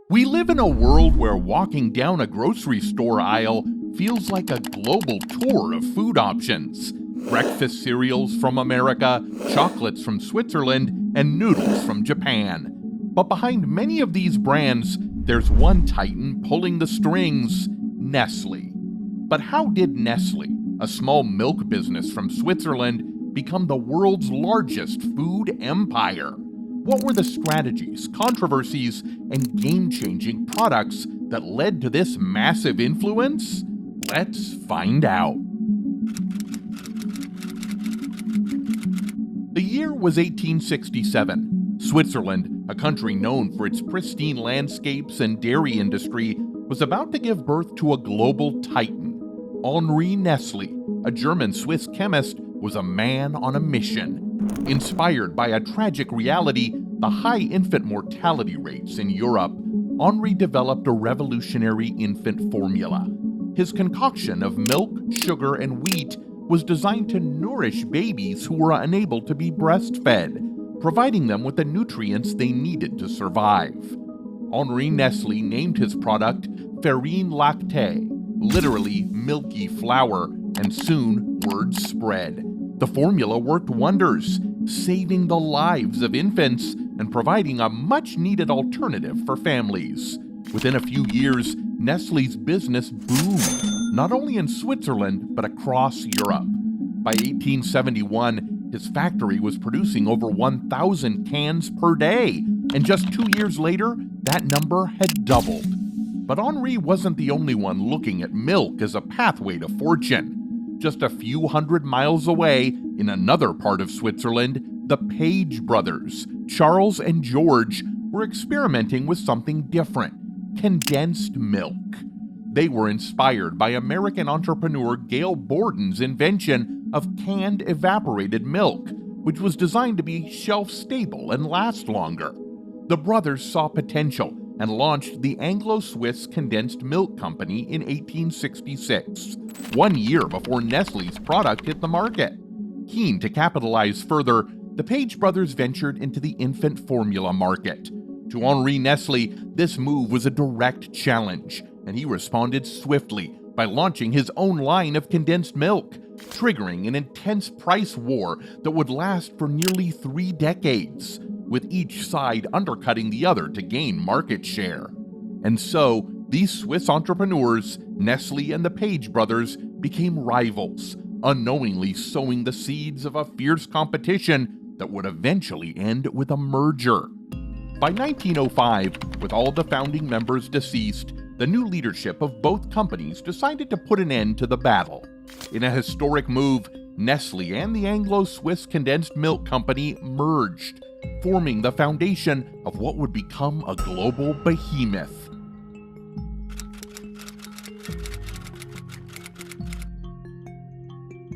We live in a world where walking down a grocery store aisle feels like a global tour of food options. Breakfast cereals from America, chocolates from Switzerland, and noodles from Japan. But behind many of these brands, there's one titan pulling the strings: Nestlé. But how did Nestlé, a small milk business from Switzerland, become the world's largest food empire? What were the strategies, controversies, and game-changing products that led to this massive influence? Let's find out. The year was 1867. Switzerland, a country known for its pristine landscapes and dairy industry, was about to give birth to a global titan. Henri Nestlé, a German-Swiss chemist, was a man on a mission. Inspired by a tragic reality, the high infant mortality rates in Europe, Henri developed a revolutionary infant formula. His concoction of milk, sugar, and wheat was designed to nourish babies who were unable to be breastfed, providing them with the nutrients they needed to survive. Henri Nestlé named his product farine lactée, literally milky flour, and soon word spread. The formula worked wonders, saving the lives of infants and providing a much-needed alternative for families. Within a few years, Nestlé's business boomed, not only in Switzerland, but across Europe. By 1871, his factory was producing over 1,000 cans per day, and just 2 years later, that number had doubled. But Henri wasn't the only one looking at milk as a pathway to fortune. Just a few hundred miles away, in another part of Switzerland, the Page brothers, Charles and George, were experimenting with something different: condensed milk. They were inspired by American entrepreneur Gail Borden's invention of canned evaporated milk, which was designed to be shelf-stable and last longer. The brothers saw potential and launched the Anglo-Swiss Condensed Milk Company in 1866, 1 year before Nestlé's product hit the market. Keen to capitalize further, the Page brothers ventured into the infant formula market. To Henri Nestlé, this move was a direct challenge, and he responded swiftly by launching his own line of condensed milk, triggering an intense price war that would last for nearly 3 decades, with each side undercutting the other to gain market share. And so, these Swiss entrepreneurs, Nestlé and the Page brothers, became rivals, unknowingly sowing the seeds of a fierce competition that would eventually end with a merger. By 1905, with all the founding members deceased, the new leadership of both companies decided to put an end to the battle. In a historic move, Nestlé and the Anglo-Swiss Condensed Milk Company merged, forming the foundation of what would become a global behemoth.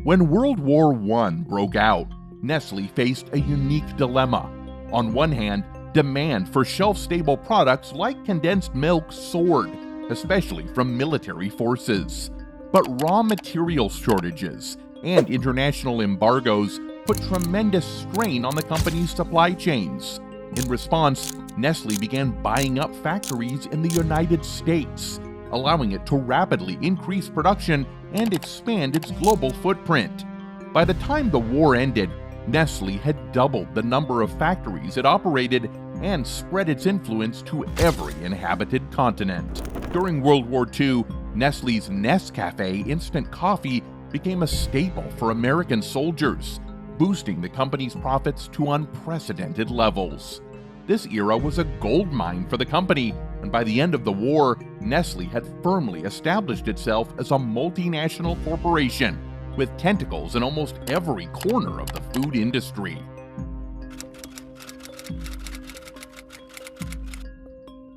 When World War I broke out, Nestlé faced a unique dilemma. On one hand, demand for shelf-stable products like condensed milk soared, especially from military forces. But raw material shortages and international embargoes put tremendous strain on the company's supply chains. In response, Nestlé began buying up factories in the United States, allowing it to rapidly increase production and expand its global footprint. By the time the war ended, Nestlé had doubled the number of factories it operated and spread its influence to every inhabited continent. During World War II, Nestlé's Nescafé instant coffee became a staple for American soldiers, boosting the company's profits to unprecedented levels. This era was a gold mine for the company, and by the end of the war, Nestlé had firmly established itself as a multinational corporation, with tentacles in almost every corner of the food industry.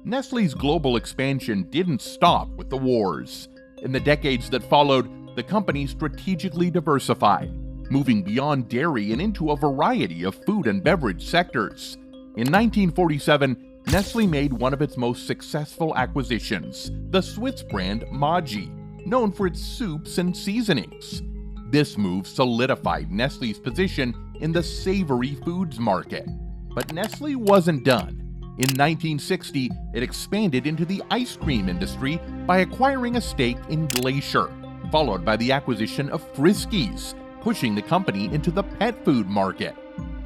Nestlé's global expansion didn't stop with the wars. In the decades that followed, the company strategically diversified, moving beyond dairy and into a variety of food and beverage sectors. In 1947, Nestlé made one of its most successful acquisitions, the Swiss brand Maggi, known for its soups and seasonings. This move solidified Nestlé's position in the savory foods market. But Nestlé wasn't done. In 1960, it expanded into the ice cream industry by acquiring a stake in Glacier, followed by the acquisition of Friskies, pushing the company into the pet food market.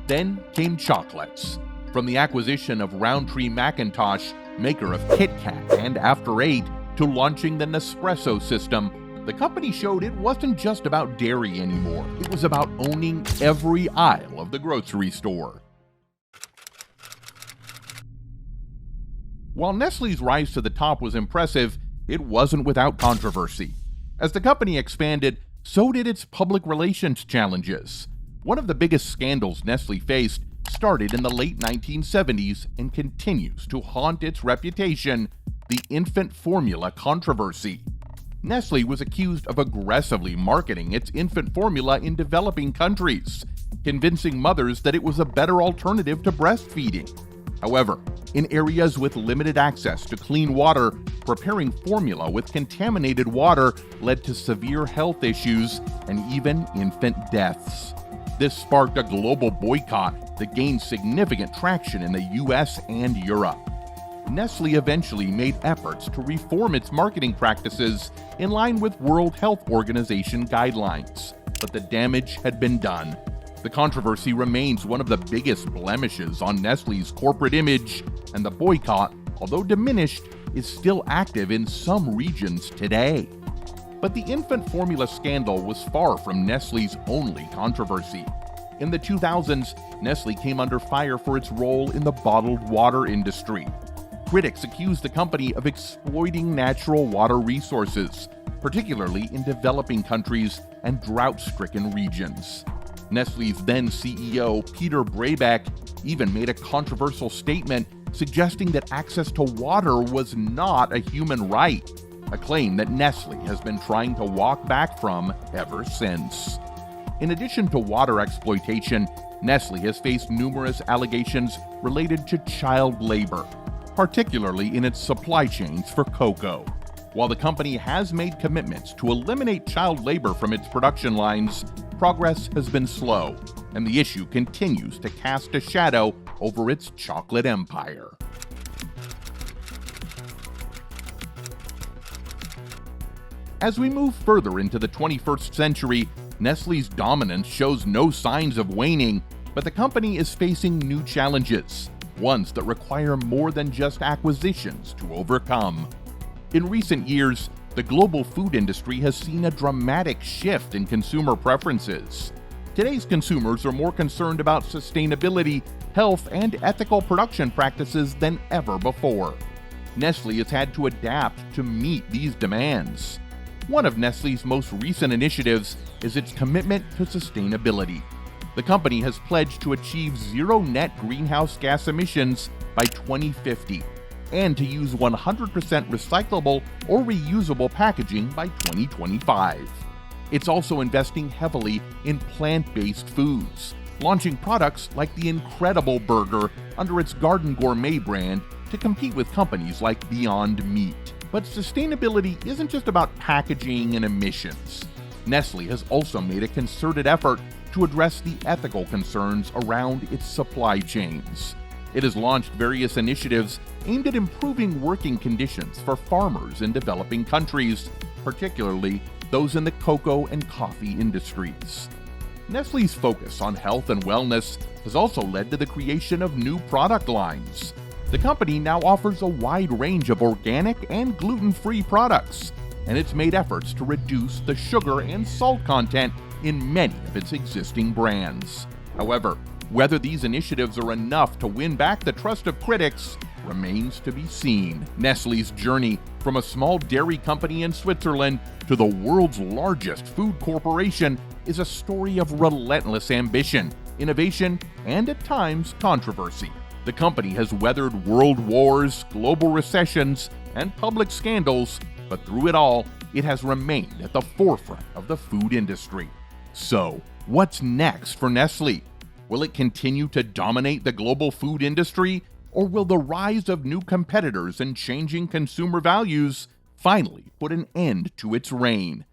Then came chocolates. From the acquisition of Roundtree Mackintosh, maker of Kit Kat and After Eight, to launching the Nespresso system, the company showed it wasn't just about dairy anymore. It was about owning every aisle of the grocery store. While Nestlé's rise to the top was impressive, it wasn't without controversy. As the company expanded, so did its public relations challenges. One of the biggest scandals Nestlé faced started in the late 1970s and continues to haunt its reputation: the infant formula controversy. Nestlé was accused of aggressively marketing its infant formula in developing countries, convincing mothers that it was a better alternative to breastfeeding. However, in areas with limited access to clean water, preparing formula with contaminated water led to severe health issues and even infant deaths. This sparked a global boycott that gained significant traction in the US and Europe. Nestlé eventually made efforts to reform its marketing practices in line with World Health Organization guidelines, but the damage had been done. The controversy remains one of the biggest blemishes on Nestlé's corporate image, and the boycott, although diminished, is still active in some regions today. But the infant formula scandal was far from Nestlé's only controversy. In the 2000s, Nestlé came under fire for its role in the bottled water industry. Critics accused the company of exploiting natural water resources, particularly in developing countries and drought-stricken regions. Nestlé's then CEO, Peter Brabeck, even made a controversial statement suggesting that access to water was not a human right, a claim that Nestlé has been trying to walk back from ever since. In addition to water exploitation, Nestlé has faced numerous allegations related to child labor, particularly in its supply chains for cocoa. While the company has made commitments to eliminate child labor from its production lines, progress has been slow, and the issue continues to cast a shadow over its chocolate empire. As we move further into the 21st century, Nestlé's dominance shows no signs of waning, but the company is facing new challenges, ones that require more than just acquisitions to overcome. In recent years, the global food industry has seen a dramatic shift in consumer preferences. Today's consumers are more concerned about sustainability, health, and ethical production practices than ever before. Nestlé has had to adapt to meet these demands. One of Nestlé's most recent initiatives is its commitment to sustainability. The company has pledged to achieve zero net greenhouse gas emissions by 2050 and to use 100% recyclable or reusable packaging by 2025. It's also investing heavily in plant-based foods, launching products like the Incredible Burger under its Garden Gourmet brand to compete with companies like Beyond Meat. But sustainability isn't just about packaging and emissions. Nestlé has also made a concerted effort to address the ethical concerns around its supply chains. It has launched various initiatives aimed at improving working conditions for farmers in developing countries, particularly those in the cocoa and coffee industries. Nestlé's focus on health and wellness has also led to the creation of new product lines. The company now offers a wide range of organic and gluten-free products, and it's made efforts to reduce the sugar and salt content in many of its existing brands. However, whether these initiatives are enough to win back the trust of critics remains to be seen. Nestlé's journey from a small dairy company in Switzerland to the world's largest food corporation is a story of relentless ambition, innovation, and at times controversy. The company has weathered world wars, global recessions, and public scandals, but through it all, it has remained at the forefront of the food industry. So, what's next for Nestlé? Will it continue to dominate the global food industry, or will the rise of new competitors and changing consumer values finally put an end to its reign?